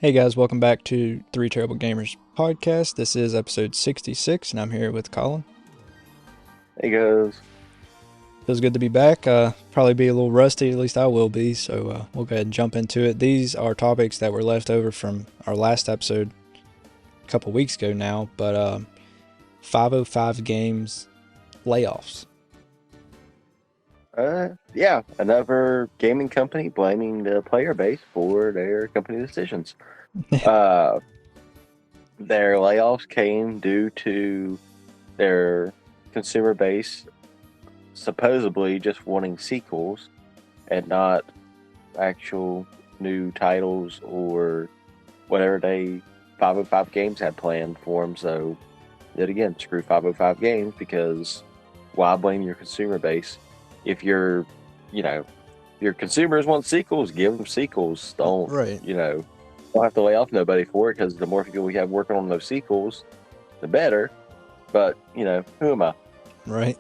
Hey guys, welcome back to Three Terrible Gamers podcast. This is episode 66, and I'm here with Colin. Hey guys. Feels good to be back. Probably be a little rusty, at least I will be, so we'll go ahead and jump into it. These are topics that were left over from our last episode a couple weeks ago now, but 505 Games layoffs. Yeah, another gaming company blaming the player base for their company decisions. uh, their layoffs came due to their consumer base supposedly just wanting sequels and not actual new titles or whatever 505 Games had planned for them. So, yet again, screw 505 Games, because why blame your consumer base? If your consumers want sequels, give them sequels. Don't, Right. Don't have to lay off nobody for it, because the more people we have working on those sequels, the better. But, who am I? Right.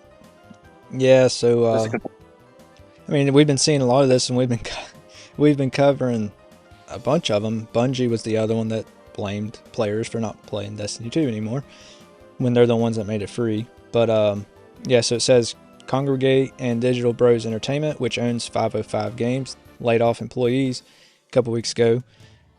Yeah, so, I mean, we've been seeing a lot of this, and we've been covering a bunch of them. Bungie was the other one that blamed players for not playing Destiny 2 anymore, when they're the ones that made it free. But yeah, so it says Congregate and Digital Bros Entertainment, which owns 505 Games, laid off employees a couple weeks ago.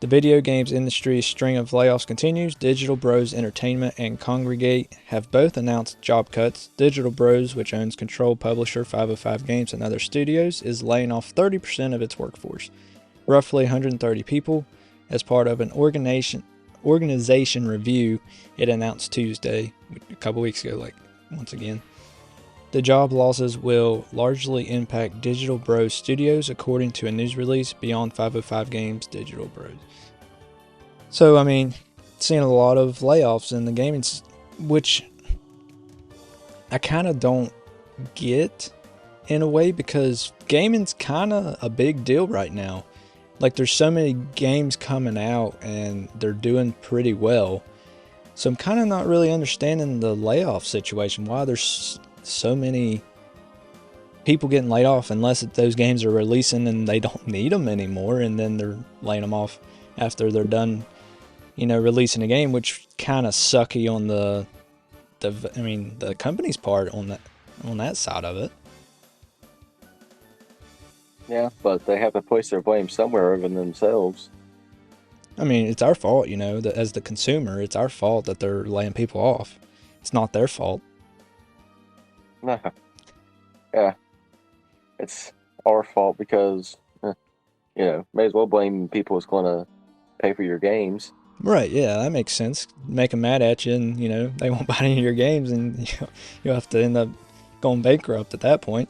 The video games industry's string of layoffs continues. Digital Bros Entertainment and Congregate have both announced job cuts. Digital Bros, which owns Control publisher 505 Games and other studios, is laying off 30% of its workforce, roughly 130 people, as part of an organization review it announced Tuesday, a couple weeks ago, once again. The job losses will largely impact Digital Bros Studios, according to a news release beyond 505 Games Digital Bros. So, I mean, seeing a lot of layoffs in the gaming, which I kind of don't get in a way, because gaming's kind of a big deal right now. Like, there's so many games coming out and they're doing pretty well. So I'm kind of not really understanding the layoff situation, why there's so many people getting laid off, unless those games are releasing and they don't need them anymore, and then they're laying them off after they're done, releasing a game, which kind of sucky on the company's part on that side of it. Yeah, but they have to place their blame somewhere other than themselves. I mean, it's our fault, as the consumer, it's our fault that they're laying people off. It's not their fault. No. Yeah. It's our fault because, may as well blame people who's going to pay for your games. Right, yeah, that makes sense. Make them mad at you, and, they won't buy any of your games, and you'll have to end up going bankrupt at that point.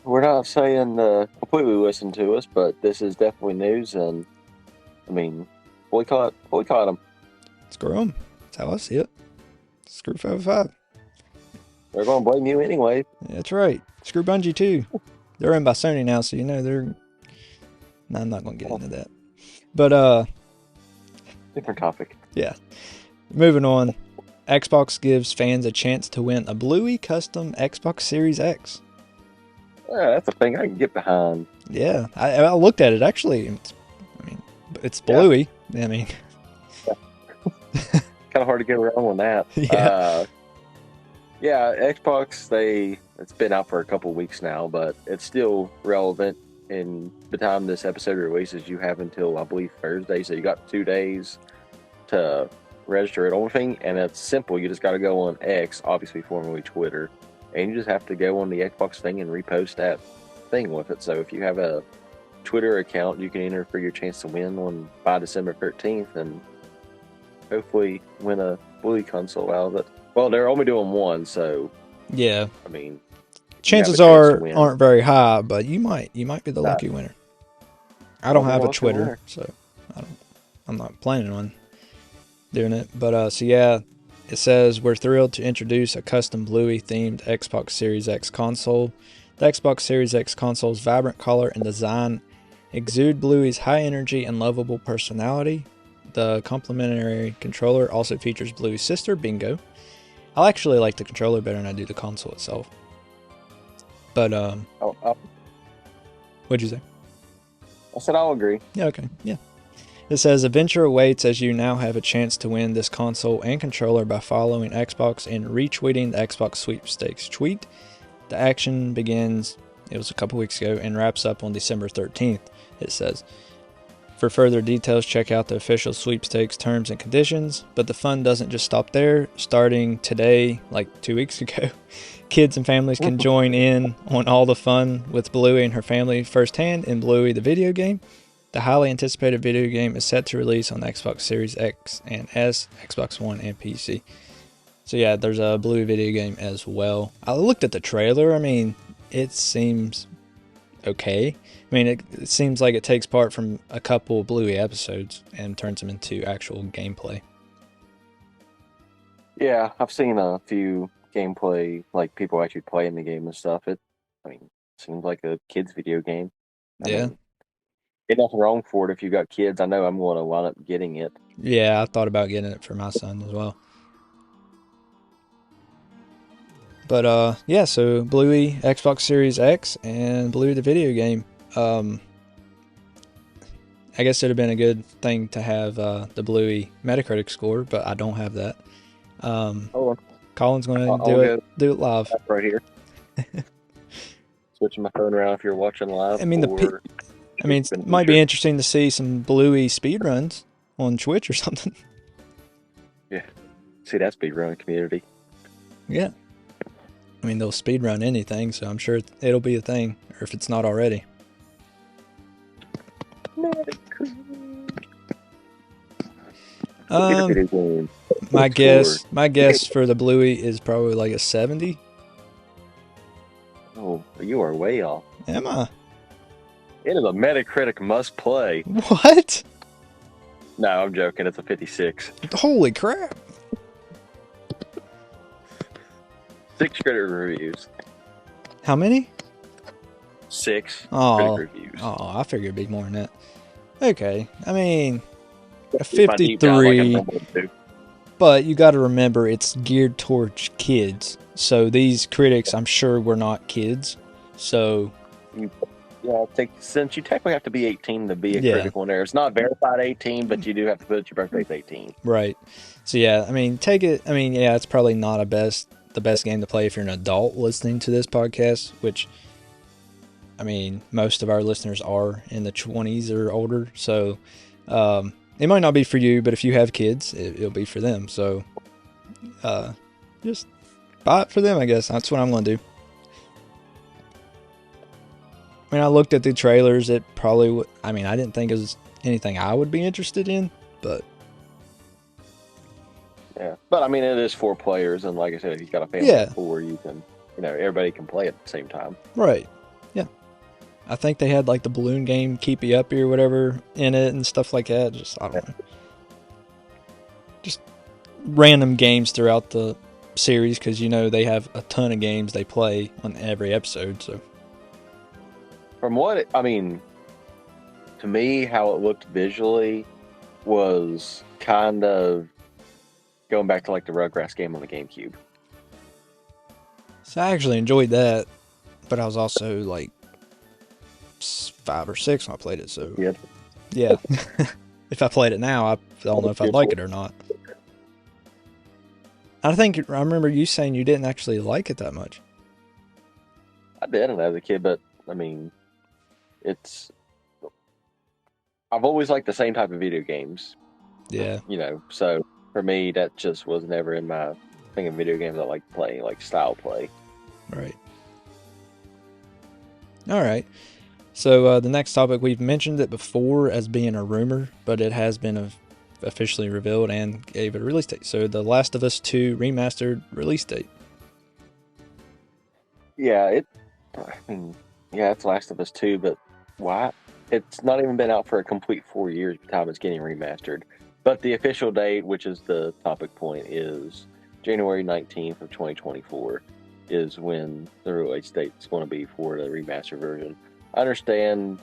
We're not saying completely listen to us, but this is definitely news, and, boycott them. Screw them. That's how I see it. Screw 505. They're going to blame you anyway. That's right. Screw Bungie, too. They're owned by Sony now, so they're... No, I'm not going to get into that. But, different topic. Yeah. Moving on. Xbox gives fans a chance to win a Bluey custom Xbox Series X. Yeah, that's a thing I can get behind. Yeah, I looked at it, actually. It's Bluey. Yeah. Kind of hard to get around on that. Yeah. Xbox, it's been out for a couple weeks now, but it's still relevant. In the time this episode releases, you have until, I believe, Thursday, so you got 2 days to register it on thing, and it's simple. You just got to go on X, obviously formerly Twitter, and you just have to go on the Xbox thing and repost that thing with it. So if you have a Twitter account, you can enter for your chance to win by December 13th, and hopefully win a Bluey console out of it. Well, they're only doing one, so yeah. Chances aren't very high, but you might be the lucky winner. I don't have a Twitter, so I'm not planning on doing it. But so yeah, it says we're thrilled to introduce a custom Bluey themed Xbox Series X console. The Xbox Series X console's vibrant color and design exude Bluey's high energy and lovable personality. The complementary controller also features Bluey's sister, Bingo. I actually like the controller better than I do the console itself. But, what'd you say? I said I'll agree. Yeah, okay, yeah. It says, adventure awaits as you now have a chance to win this console and controller by following Xbox and retweeting the Xbox sweepstakes tweet. The action begins, it was a couple weeks ago, and wraps up on December 13th, it says. For further details, check out the official sweepstakes terms and conditions, but the fun doesn't just stop there. Starting today, like 2 weeks ago, kids and families can join in on all the fun with Bluey and her family firsthand in Bluey the video game. The highly anticipated video game is set to release on the Xbox Series X and S, Xbox One, and PC. So yeah, there's a Bluey video game as well. I looked at the trailer. I mean, it seems okay. I mean, it seems like it takes part from a couple Bluey episodes and turns them into actual gameplay. Yeah, I've seen a few gameplay, like people actually playing the game and stuff. It seems like a kid's video game. Yeah. Ain't nothing wrong for it if you got kids. I know I'm going to wind up getting it. Yeah, I thought about getting it for my son as well. But yeah, so Bluey, Xbox Series X, and Bluey the video game. I guess it would have been a good thing to have the Bluey Metacritic score, but I don't have that. Hold on. Colin's going to do it live. That's right here. Switching my phone around if you're watching live. I mean, it might be interesting to see some Bluey speedruns on Twitch or something. Yeah, see that speedrun community. Yeah. I mean, they'll speedrun anything, so I'm sure it'll be a thing, or if it's not already. My guess for the Bluey is probably like a 70. Oh, you are way off. Am I? It is a Metacritic must play. What? No, I'm joking. It's a 56. Holy crap. 6 critic reviews. How many? 6 critic reviews. Oh, I figured it'd be more than that. Okay, I mean, a 53, but you got to remember it's geared towards kids. So these critics, I'm sure, were not kids. So yeah, since you technically have to be 18 to be a critic on there. It's not verified 18, but you do have to put your birthday's 18. Right. So yeah, I mean, take it. I mean, yeah, it's probably not the best game to play if you're an adult listening to this podcast, which, I mean, most of our listeners are in the 20s or older. So it might not be for you, but if you have kids, it'll be for them. So just buy it for them, I guess. That's what I'm going to do. I mean, I looked at the trailers. It probably would. I mean, I didn't think it was anything I would be interested in, but. Yeah, but I mean, it is 4 players, and like I said, if you've got a family of 4, you can, everybody can play at the same time. Right. Yeah. I think they had like the balloon game, Keep You Uppy or whatever in it and stuff like that. Just, I don't know. Just random games throughout the series because, they have a ton of games they play on every episode, so. From what, to me, how it looked visually was kind of going back to like the Rugrats game on the GameCube. So I actually enjoyed that, but I was also like 5 or 6 when I played it, so. Yeah. If I played it now, I don't know if I'd like it or not. I remember you saying you didn't actually like it that much. I didn't as a kid, but I've always liked the same type of video games. Yeah. So for me, that just was never in my thing of video games I like playing, like style play. Right. All right. So the next topic, we've mentioned it before as being a rumor, but it has been officially revealed and gave it a release date. So The Last of Us 2 Remastered release date. Yeah, it's Last of Us 2, but why? It's not even been out for a complete 4 years by the time it's getting remastered. But the official date, which is the topic point, is January 19th of 2024 is when the release date is going to be for the remastered version. I understand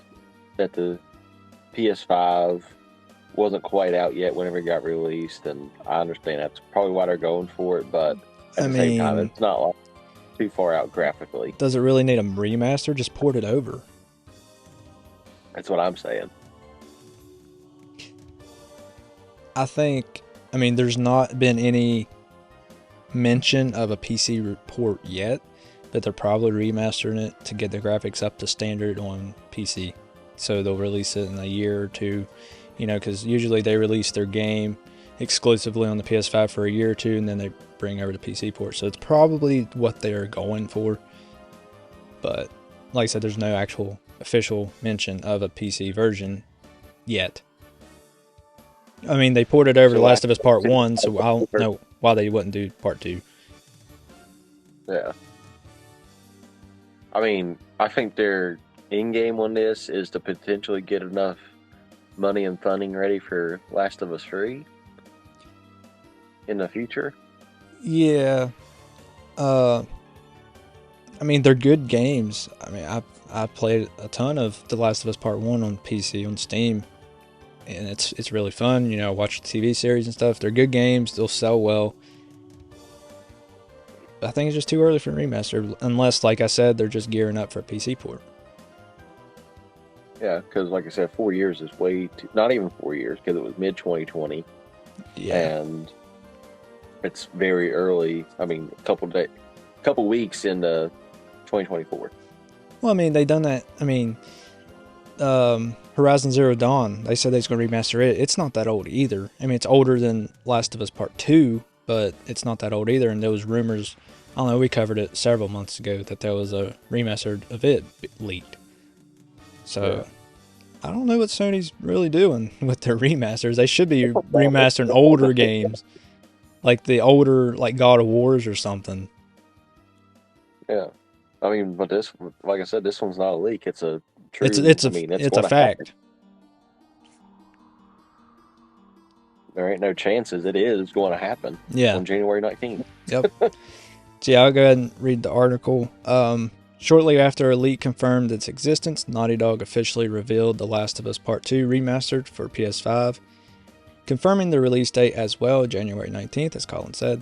that the PS5 wasn't quite out yet whenever it got released, and I understand that's probably why they're going for it, but at the same time, it's not like too far out graphically. Does it really need a remaster? Just port it over. That's what I'm saying. I think, I mean, there's not been any mention of a PC report yet, but they're probably remastering it to get the graphics up to standard on PC. So they'll release it in a year or two, you know, because usually they release their game exclusively on the PS5 for a year or two, and then they bring over the PC port. So it's probably what they're going for. But like I said, there's no actual official mention of a PC version yet. I mean, they ported over The Last of Us Part 1, so I don't know why they wouldn't do Part 2. Yeah. I mean, I think their end game on this is to potentially get enough money and funding ready for Last of Us 3 in the future. Yeah. I mean, they're good games. I mean, I played a ton of The Last of Us Part 1 on PC, on Steam, and it's really fun. You know, watch the TV series and stuff. They're good games. They'll sell well. I think it's just too early for a remaster, unless, like I said, they're just gearing up for a PC port. Yeah, because like I said, 4 years is way too, not even 4 years, because it was mid 2020. Yeah. And it's very early. I mean, couple weeks into 2024. Well, I mean, they done that. I mean, Horizon Zero Dawn, they said they was going to remaster it. It's not that old either. I mean, it's older than Last of Us Part 2, but it's not that old either. And there was rumors, I don't know, we covered it several months ago, that there was a remastered of it leaked. So, yeah. I don't know what Sony's really doing with their remasters. They should be remastering older games, like the older, like God of Wars or something. Yeah. I mean, but this, like I said, this one's not a leak. It's a true. It's a fact. Happen. There ain't no chances it is going to happen. Yeah. On January 19th. Yep. So yeah, I'll go ahead and read the article. Shortly after a leak confirmed its existence, Naughty Dog officially revealed The Last of Us Part 2 Remastered for PS5, confirming the release date as well, January 19th, as Colin said.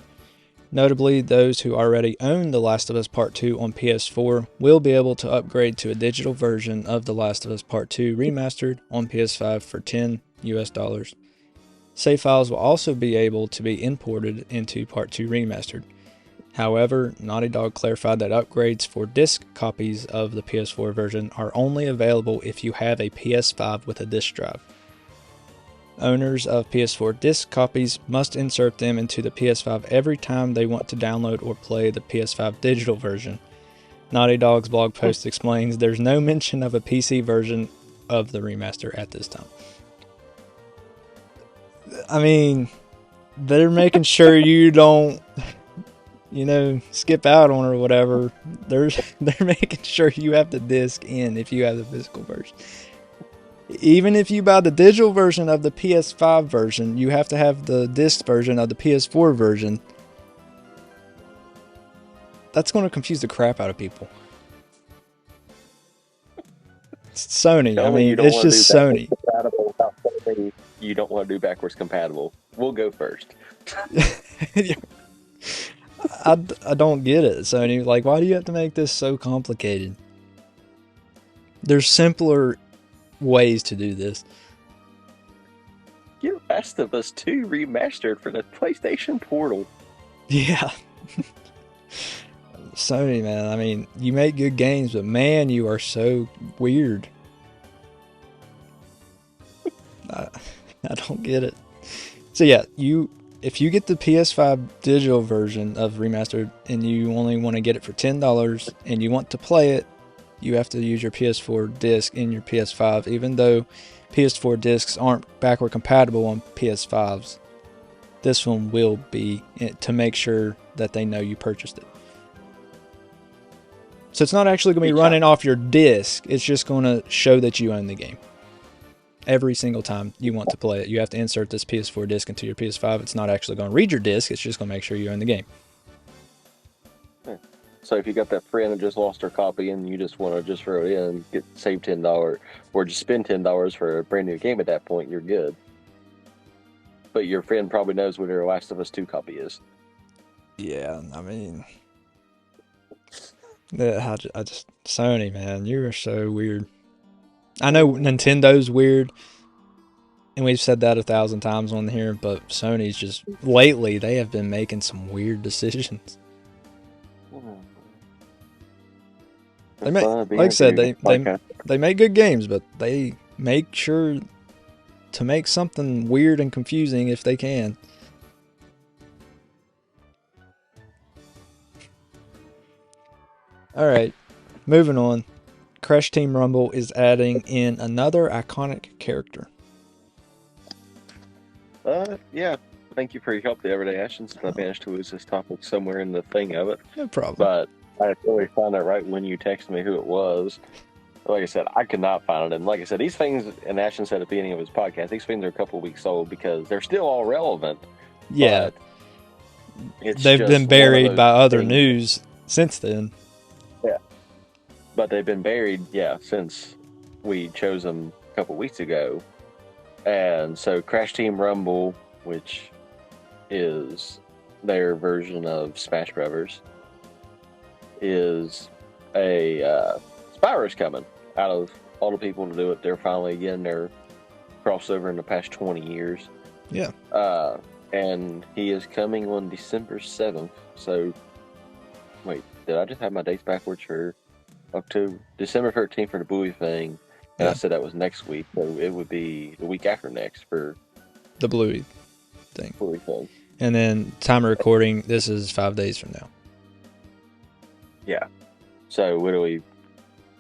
Notably, those who already own The Last of Us Part 2 on PS4 will be able to upgrade to a digital version of The Last of Us Part 2 Remastered on PS5 for $10 US. Save files will also be able to be imported into Part 2 Remastered. However, Naughty Dog clarified that upgrades for disc copies of the PS4 version are only available if you have a PS5 with a disc drive. Owners of PS4 disc copies must insert them into the PS5 every time they want to download or play the PS5 digital version. Naughty Dog's blog post explains there's no mention of a PC version of the remaster at this time. I mean, they're making sure you don't, you know, skip out on or whatever. They're making sure you have the disc in if you have the physical version. Even if you buy the digital version of the PS5 version, you have to have the disc version of the PS4 version. That's going to confuse the crap out of people. It's Sony. I mean, it's just Sony. You don't want to do backwards compatible. We'll go first. I don't get it, Sony. Like, why do you have to make this so complicated? There's simpler ways to do this. Get Last of Us 2 remastered for the PlayStation Portal. Yeah. Sony, man. I mean, you make good games, but man, you are so weird. I don't get it. So yeah, if you get the PS5 digital version of Remastered and you only want to get it for $10 and you want to play it, you have to use your PS4 disc in your PS5, even though PS4 discs aren't backward compatible on PS5s. This one will be, to make sure that they know you purchased it. So it's not actually going to be running off your disc. It's just going to show that you own the game. Every single time you want to play it, you have to insert this PS4 disc into your PS5. It's not actually going to read your disc. It's just going to make sure you own the game. So if you got that friend who just lost her copy and you just want to just throw it in, save $10, or just spend $10 for a brand new game at that point, you're good. But your friend probably knows what your Last of Us 2 copy is. Yeah, I mean, I just Sony, man, you are so weird. I know Nintendo's weird, and we've said that 1,000 times on here, but Sony's just lately they have been making some weird decisions. They make, like I said, they make good games, but they make sure to make something weird and confusing if they can. All right, moving on. Crash Team Rumble is adding in another iconic character. Yeah. Thank you for your help the other day, Ashton, since I managed to lose this topic somewhere in the thing of it. No problem. But I really found out right when you texted me who it was. Like I said, I could not find it. And like I said, these things, and Ashton said at the beginning of his podcast, these things are a couple of weeks old because they're still all relevant. Yeah. They've been buried by other news since then. Yeah. But they've been buried, since we chose them a couple of weeks ago. And so Crash Team Rumble, which is their version of Smash Brothers, is a Spyro's coming. Out of all the people to do it, they're finally getting their crossover in the past 20 years. Yeah. And he is coming on December 7th. So, wait, did I just have my dates backwards for October? December 13th for the Bluey thing. And yeah. I said that was next week. So it would be the week after next for the Bluey thing. Bluey thing. And then time of recording, this is 5 days from now. Yeah. So what do we...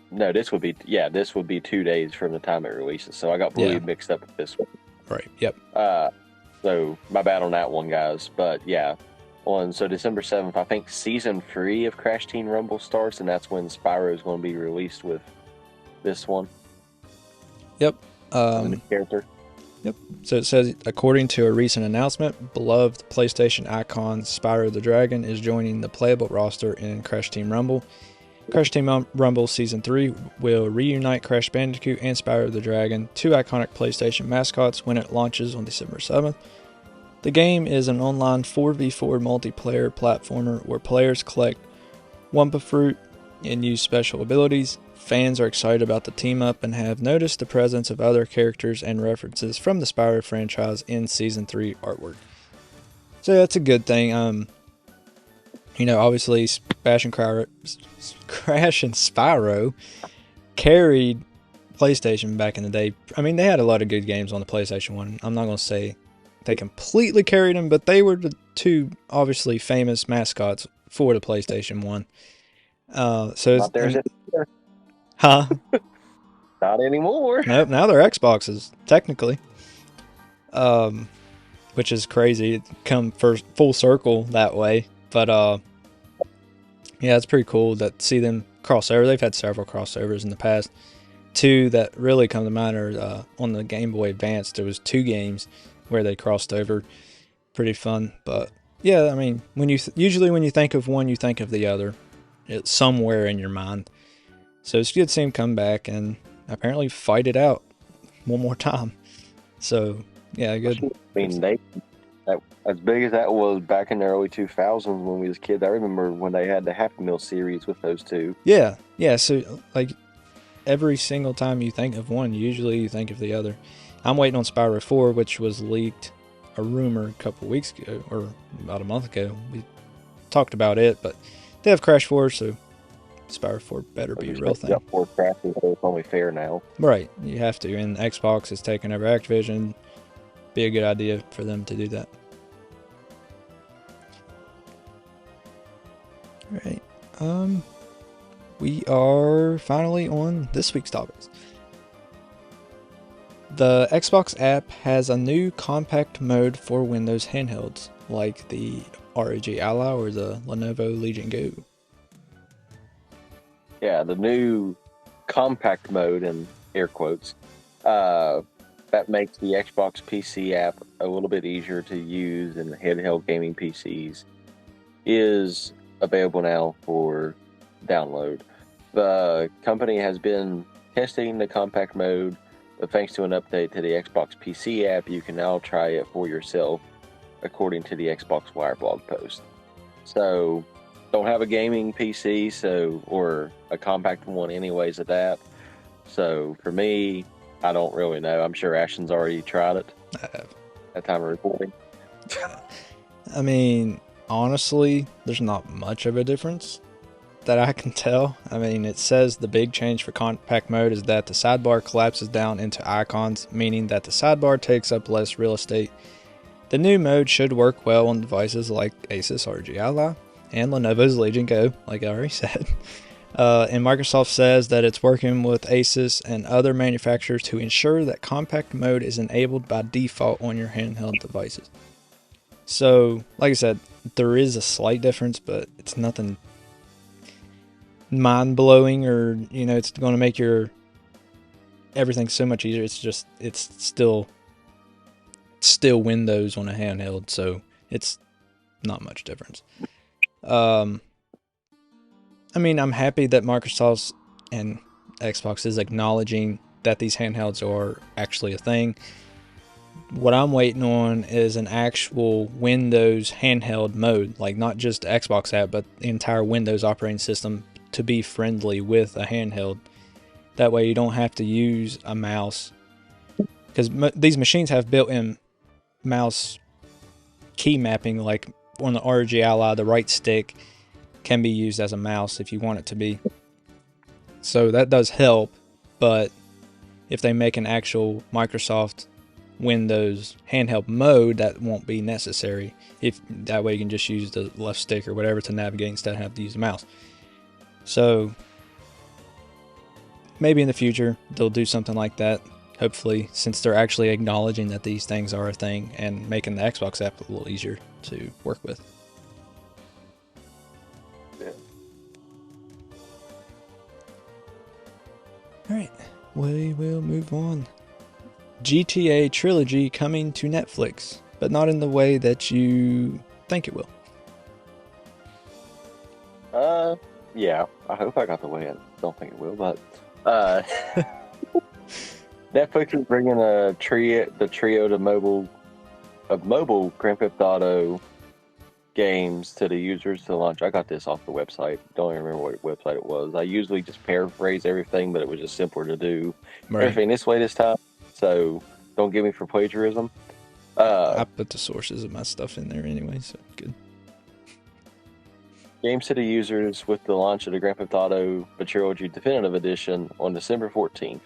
No, this would be 2 days from the time it releases. So I got Bluey mixed up with this one. Right. Yep. So my bad on that one, guys. But yeah, so December 7th, I think season 3 of Crash Team Rumble starts, and that's when Spyro is going to be released with this one. Yep. The character. Yep. So it says, according to a recent announcement, beloved PlayStation icon Spyro the Dragon is joining the playable roster in Crash Team Rumble. Crash Team Rumble Season 3 will reunite Crash Bandicoot and Spyro the Dragon, two iconic PlayStation mascots, when it launches on December 7th. The game is an online 4v4 multiplayer platformer where players collect Wumpa Fruit and use special abilities. Fans are excited about the team-up and have noticed the presence of other characters and references from the Spyro franchise in Season 3 artwork. So that's a good thing. Obviously, Crash and Spyro carried PlayStation back in the day. I mean, they had a lot of good games on the PlayStation 1. I'm not going to say they completely carried them, but they were the two obviously famous mascots for the PlayStation 1. Not theirs anymore. Huh? Not anymore. Nope, now they're Xboxes, technically. Which is crazy. It come full circle that way. But yeah, it's pretty cool to see them crossover. They've had several crossovers in the past. Two that really come to mind are on the Game Boy Advance. There was 2 games where they crossed over. Pretty fun. But yeah, I mean, usually when you think of one, you think of the other. It's somewhere in your mind. So it's good to see them come back and apparently fight it out one more time. So yeah, good. I mean, as big as that was back in the early 2000s when we was kids, I remember when they had the Happy Meal series with those two. Yeah. So like every single time you think of one, usually you think of the other. I'm waiting on Spyro 4, which was leaked, a rumor, a couple weeks ago, or about a month ago. We talked about it, but they have Crash 4, so Spyro 4 better be a real thing. Yeah, 4 Crash, so it's only fair now. Right, you have to. And Xbox is taking over Activision. Be a good idea for them to do that. Alright, we are finally on this week's topics. The Xbox app has a new compact mode for Windows handhelds, like the ROG Ally or the Lenovo Legion Go. Yeah, the new compact mode, in air quotes, that makes the Xbox PC app a little bit easier to use in handheld gaming PCs, is available now for download. The company has been testing the compact mode, but thanks to an update to the Xbox PC app, you can now try it for yourself, according to the Xbox Wire blog post. So, don't have a gaming PC, or a compact one anyways at that. So for me, I don't really know. I'm sure Ashton's already tried it I have. at time of recording. I mean, honestly, there's not much of a difference that I can tell. I mean, it says the big change for compact mode is that the sidebar collapses down into icons, meaning that the sidebar takes up less real estate. The new mode should work well on devices like Asus ROG Ally and Lenovo's Legion Go, like I already said. And Microsoft says that it's working with Asus and other manufacturers to ensure that compact mode is enabled by default on your handheld devices. So, like I said, there is a slight difference, but it's nothing mind-blowing, or it's going to make your everything so much easier. It's still Windows on a handheld, so it's not much difference. I mean, I'm happy that Microsoft and Xbox is acknowledging that these handhelds are actually a thing. What I'm waiting on is an actual Windows handheld mode, like not just the Xbox app, but the entire Windows operating system to be friendly with a handheld. That way you don't have to use a mouse, because these machines have built-in mouse key mapping, like on the ROG Ally, the right stick can be used as a mouse if you want it to be. So that does help, but if they make an actual Microsoft Windows handheld mode, that won't be necessary. If that way you can just use the left stick or whatever to navigate instead of have to use the mouse. So maybe in the future they'll do something like that. Hopefully, since they're actually acknowledging that these things are a thing and making the Xbox app a little easier to work with. Yeah. Alright, we will move on. GTA Trilogy coming to Netflix, but not in the way that you think it will. Yeah, I hope I got the way. I don't think it will, but Netflix is bringing the trio to mobile Grand Theft Auto games to the users to launch. I got this off the website. Don't even remember what website it was. I usually just paraphrase everything, but it was just simpler to do everything this way this time. So don't get me for plagiarism. I put the sources of my stuff in there anyway, so good. Games to the users with the launch of the Grand Theft Auto Trilogy Definitive Edition on December 14th.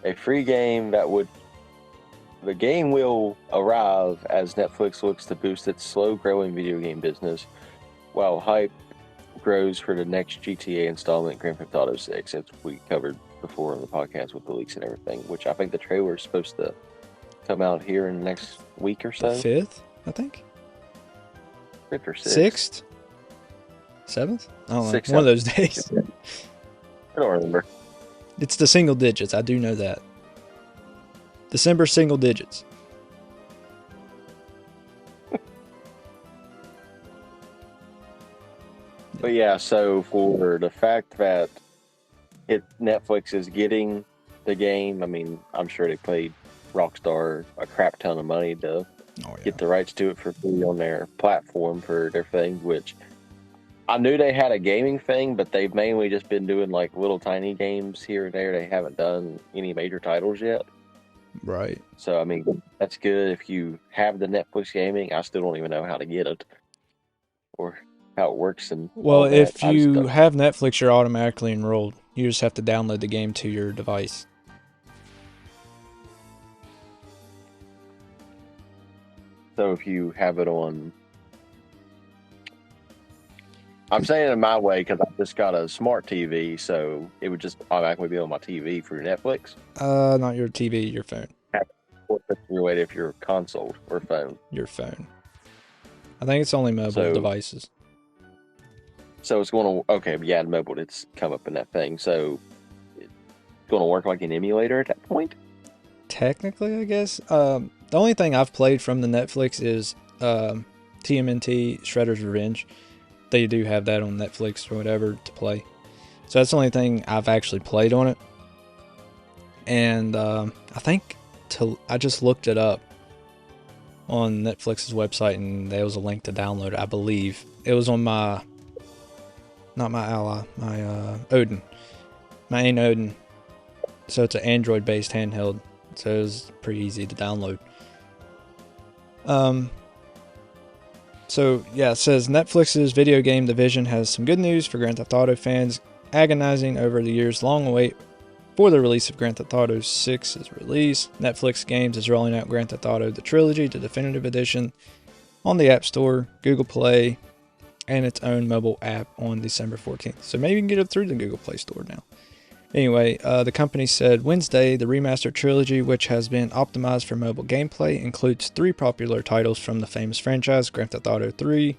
A free game the game will arrive as Netflix looks to boost its slow-growing video game business, while hype grows for the next GTA installment, Grand Theft Auto 6, as we covered before on the podcast with the leaks and everything, which I think the trailer is supposed to come out here in the next week or so. The 5th, I think? 5th or 6th? 6th? 7th? I don't know. 6th, One of those days. I don't remember. It's the single digits. I do know that. December single digits. But yeah, so for the fact that Netflix is getting the game, I mean, I'm sure they paid Rockstar a crap ton of money to get the rights to it for free on their platform for their thing, which I knew they had a gaming thing, but they've mainly just been doing like little tiny games here and there. They haven't done any major titles yet. Right. So, I mean, that's good. If you have the Netflix gaming, I still don't even know how to get it or how it works. And well, if you have Netflix, you're automatically enrolled. You just have to download the game to your device. So if you have it on, I'm saying it in my way because I just got a smart TV, so it would just automatically be on my TV for Netflix. Not your TV, your phone. Related if you're console or phone. Your phone. I think it's only mobile devices. So it's going to, okay, yeah, mobile, it's come up in that thing. So it's going to work like an emulator at that point? Technically, I guess. The only thing I've played from the Netflix is TMNT Shredder's Revenge. They do have that on Netflix or whatever to play. So that's the only thing I've actually played on it. And I think I just looked it up on Netflix's website, and there was a link to download it, I believe. It was on not my Ally, my Odin. My Odin So it's an Android-based handheld. So it's pretty easy to download. So yeah, it says Netflix's video game division has some good news for Grand Theft Auto fans agonizing over the years-long wait for the release of Grand Theft Auto 6's release. Netflix Games is rolling out Grand Theft Auto The Trilogy, the Definitive Edition, on the App Store, Google Play, and its own mobile app on December 14th. So maybe you can get it through the Google Play Store now. Anyway, the company said Wednesday the Remastered Trilogy, which has been optimized for mobile gameplay, includes 3 popular titles from the famous franchise, Grand Theft Auto 3,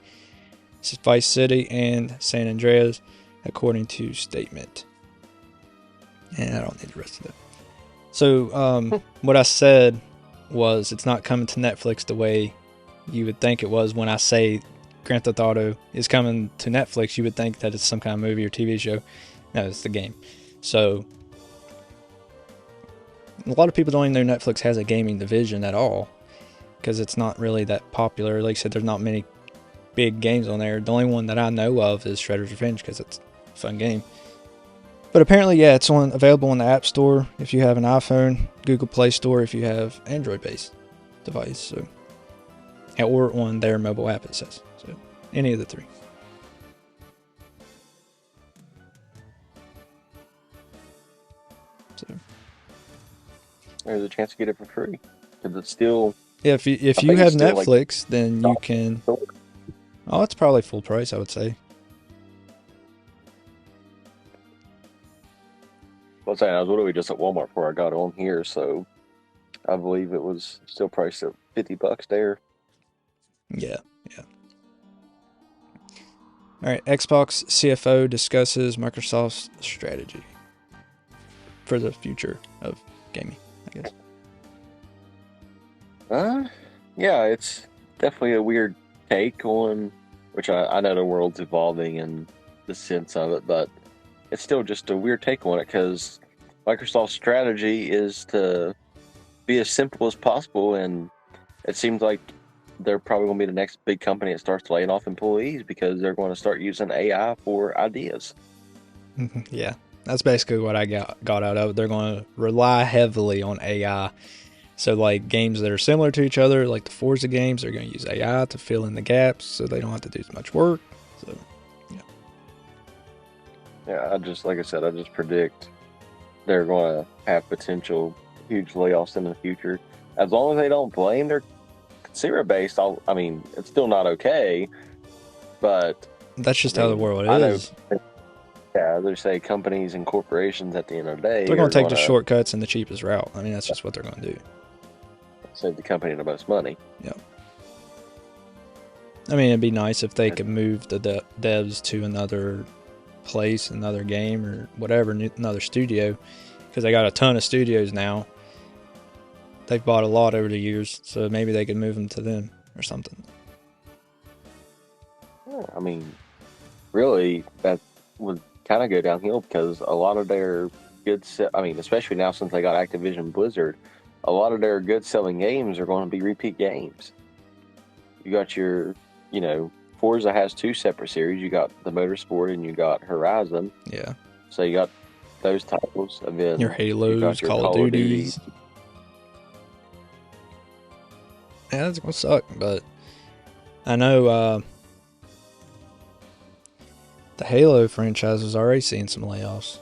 Vice City, and San Andreas, according to statement. And I don't need the rest of that. So what I said was it's not coming to Netflix the way you would think it was. When I say Grand Theft Auto is coming to Netflix, you would think that it's some kind of movie or TV show. No, it's the game. So a lot of people don't even know Netflix has a gaming division at all, because it's not really that popular. Like I said, there's not many big games on there. The only one that I know of is Shredder's Revenge, because it's a fun game. But apparently, yeah, it's available on the App Store if you have an iPhone, Google Play Store if you have Android-based device, so, or on their mobile app, it says. So any of the 3. So there's a chance to get it for free, because it's still. Yeah, if you have Netflix, then you can. Oh, it's probably full price, I would say. I was literally just at Walmart before I got on here, so I believe it was still priced at $50 there. Yeah. All right, Xbox CFO discusses Microsoft's strategy for the future of gaming, I guess. Yeah, it's definitely a weird take on, which I know the world's evolving in the sense of it, but it's still just a weird take on it, because Microsoft's strategy is to be as simple as possible, and it seems like they're probably going to be the next big company that starts laying off employees, because they're going to start using AI for ideas. Yeah, that's basically what I got out of it. They're going to rely heavily on AI. So like games that are similar to each other, like the Forza games, they're going to use AI to fill in the gaps so they don't have to do as much work. So, yeah. Yeah, like I said, I just predict they're going to have potential huge layoffs in the future. As long as they don't blame their consumer base, I mean, it's still not okay, but... That's just how the world is. Yeah, they say companies and corporations at the end of the day... They're going to take the shortcuts and the cheapest route. I mean, that's just what they're going to do. Save the company the most money. Yeah. I mean, it'd be nice if they could move the devs to another place, another game, or whatever, another studio, because they got a ton of studios now. They've bought a lot over the years, so maybe they could move them to them or something. Yeah, I mean, really, that would kind of go downhill, because a lot of their good, especially now since they got Activision Blizzard, a lot of their good selling games are going to be repeat games. You got your, Forza has 2 separate series. You got the Motorsport and you got Horizon. Yeah. So you got those titles, and then your Halos, Call of Duties. Yeah, that's gonna suck, but I know the Halo franchise is already seeing some layoffs.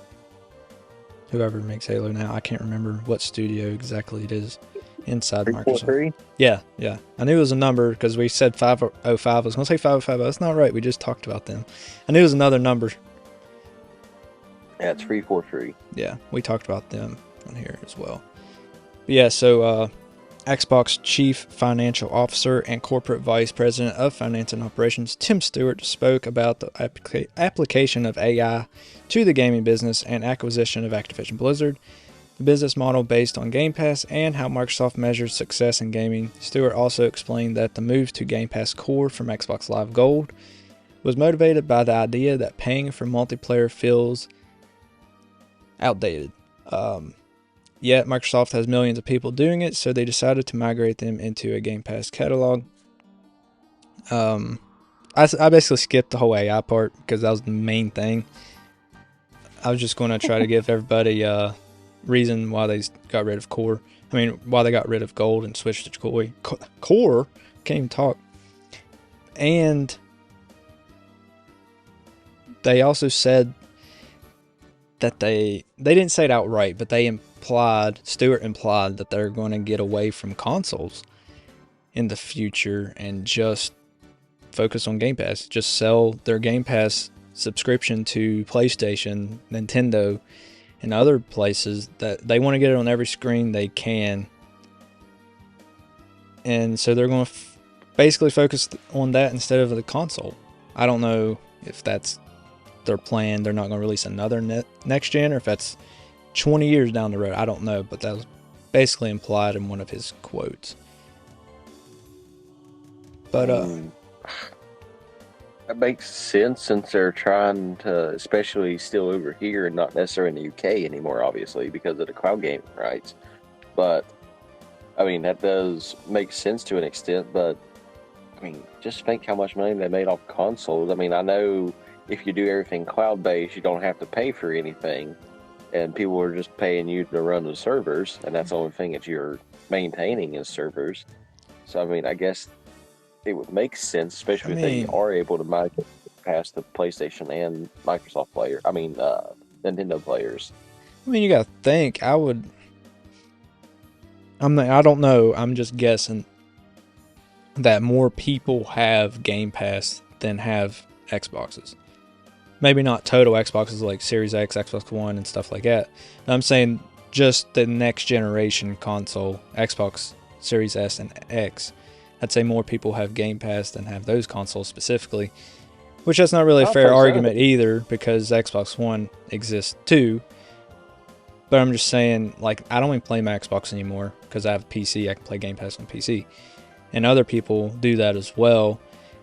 Whoever makes Halo now, I can't remember what studio exactly it is inside Microsoft. Yeah. I knew it was a number because we said 505. I was going to say 505, but that's not right. We just talked about them. I knew it was another number. Yeah, it's 343. Yeah, we talked about them on here as well. But yeah, so Xbox Chief Financial Officer and Corporate Vice President of Finance and Operations, Tim Stewart, spoke about the application of AI to the gaming business and acquisition of Activision Blizzard, the business model based on Game Pass, and how Microsoft measures success in gaming. Stewart also explained that the move to Game Pass Core from Xbox Live Gold was motivated by the idea that paying for multiplayer feels outdated. Yet Microsoft has millions of people doing it, so they decided to migrate them into a Game Pass catalog. I basically skipped the whole AI part because that was the main thing. I was just going to try to give everybody reason why they got rid of Core. I mean, why they got rid of Gold and switched to Core. Can't even talk. And they also said that they didn't say it outright, but Stewart implied that they're going to get away from consoles in the future and just focus on Game Pass. Just sell their Game Pass subscription to PlayStation, Nintendo, and other places that they want to get it on every screen they can. And so they're going to basically focus on that instead of the console. I don't know if that's their plan. They're not going to release another next gen, or if that's 20 years down the road. I don't know, but that was basically implied in one of his quotes. But that makes sense, since they're trying to, especially still over here and not necessarily in the UK anymore, obviously, because of the cloud gaming rights. But I mean, that does make sense to an extent, but I mean, just think how much money they made off consoles. I mean, I know if you do everything cloud-based, you don't have to pay for anything, and people are just paying you to run the servers, and that's the only thing that you're maintaining is servers. So, I mean, I guess it would make sense, especially if they are able to migrate past the PlayStation and Microsoft Nintendo players. I mean, you got to think. I don't know. I'm just guessing that more people have Game Pass than have Xboxes. Maybe not total Xboxes like Series X, Xbox One, and stuff like that. I'm saying just the next generation console, Xbox Series S and X. I'd say more people have Game Pass than have those consoles specifically. Which that's not really a fair argument either, because Xbox One exists too. But I'm just saying, like, I don't even play my Xbox anymore because I have a PC. I can play Game Pass on PC. And other people do that as well.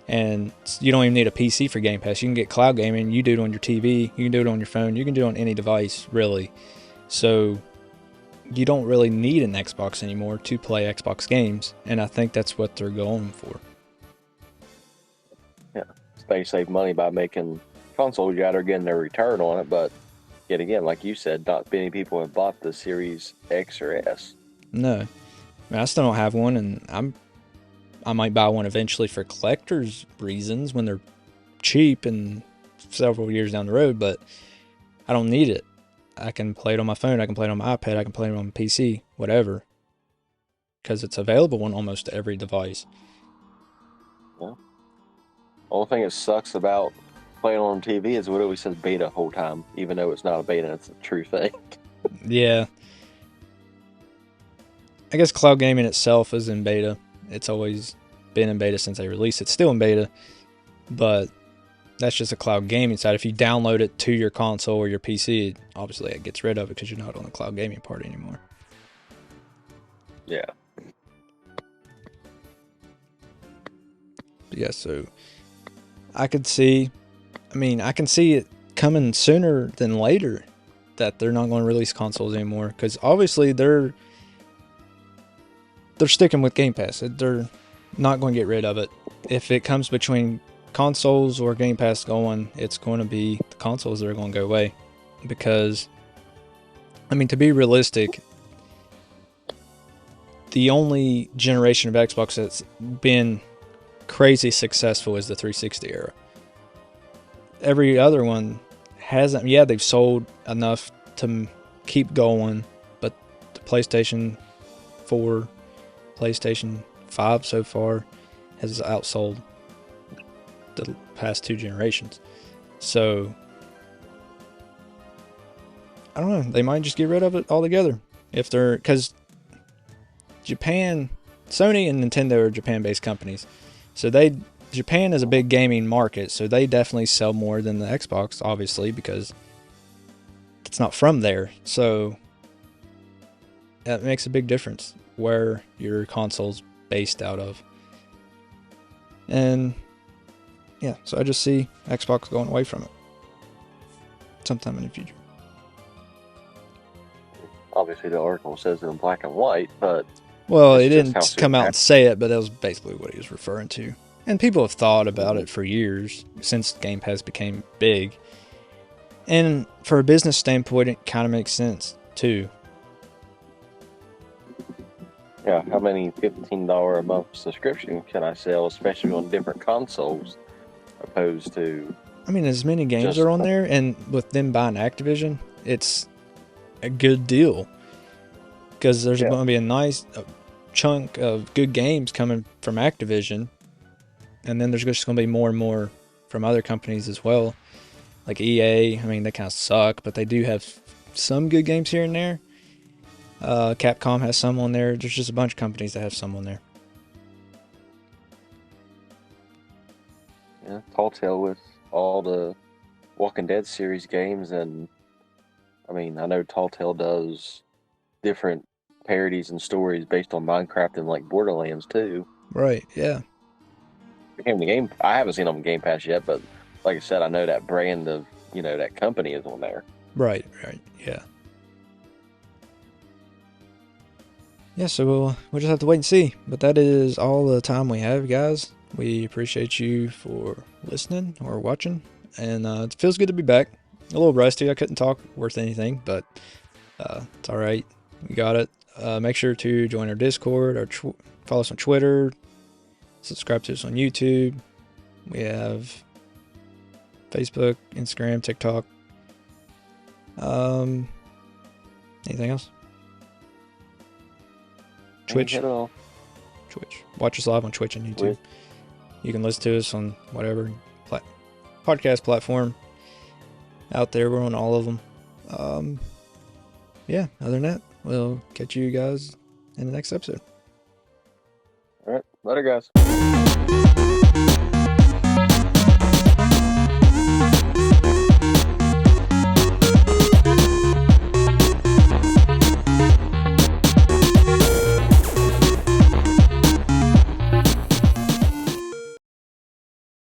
And you don't even need a PC for Game Pass. You can get cloud gaming. You do it on your TV. You can do it on your phone. You can do it on any device, really. So you don't really need an Xbox anymore to play Xbox games. And I think that's what they're going for. Yeah. They save money by making consoles. You are getting their return on it. But yet again, like you said, not many people have bought the Series X or S. No. I mean, I still don't have one, and I might buy one eventually for collector's reasons when they're cheap and several years down the road, but I don't need it. I can play it on my phone, I can play it on my iPad, I can play it on my PC, whatever. Because it's available on almost every device. Yeah. Only thing that sucks about playing on TV is what it always says beta the whole time, even though it's not a beta, it's a true thing. Yeah. I guess cloud gaming itself is in beta. It's always been in beta since they released it. It's still in beta, but that's just a cloud gaming side. If you download it to your console or your PC, obviously it gets rid of it because you're not on the cloud gaming part anymore. Yeah. But yeah, so I can see it coming sooner than later that they're not going to release consoles anymore, because obviously they're sticking with Game Pass. They're not going to get rid of it. If it comes between consoles or Game Pass going, it's going to be the consoles that are going to go away. Because, I mean, to be realistic, the only generation of Xbox that's been crazy successful is the 360 era. Every other one hasn't. Yeah, they've sold enough to keep going, but the PlayStation 4, PlayStation 5 so far has outsold the past two generations. So I don't know, they might just get rid of it altogether if they're, because Japan, Sony and Nintendo are Japan-based companies, so Japan is a big gaming market, so they definitely sell more than the Xbox, obviously, because it's not from there. So that makes a big difference where your console's based out of. And yeah, so I just see Xbox going away from it sometime in the future. Obviously, the article says it in black and white, but well, it didn't come out and say it, but that was basically what he was referring to. And people have thought about it for years, since Game Pass became big. And for a business standpoint, it kind of makes sense, too. Yeah, how many $15 a month subscription can I sell, especially on different consoles, opposed to I mean, as many games just are on there, and with them buying Activision, it's a good deal because there's going to be a nice chunk of good games coming from Activision, and then there's just going to be more and more from other companies as well, like EA. I mean, they kind of suck, but they do have some good games here and there. Capcom has some on there. There's just a bunch of companies that have some on there. Yeah, Telltale with all the Walking Dead series games, and I mean, I know Telltale does different parodies and stories based on Minecraft and like Borderlands too. Right, yeah. Became the game. I haven't seen them on Game Pass yet, but like I said, I know that brand of that company is on there. Right, yeah. Yeah, so we'll just have to wait and see. But that is all the time we have, guys. We appreciate you for listening or watching, and it feels good to be back. A little rusty. I couldn't talk worth anything, but it's all right. We got it. Make sure to join our Discord, or follow us on Twitter, subscribe to us on YouTube. We have Facebook, Instagram, TikTok. Anything else? Twitch. Watch us live on Twitch and YouTube. You can listen to us on whatever podcast platform out there. We're on all of them. Yeah, other than that, we'll catch you guys in the next episode. All right. Later, guys.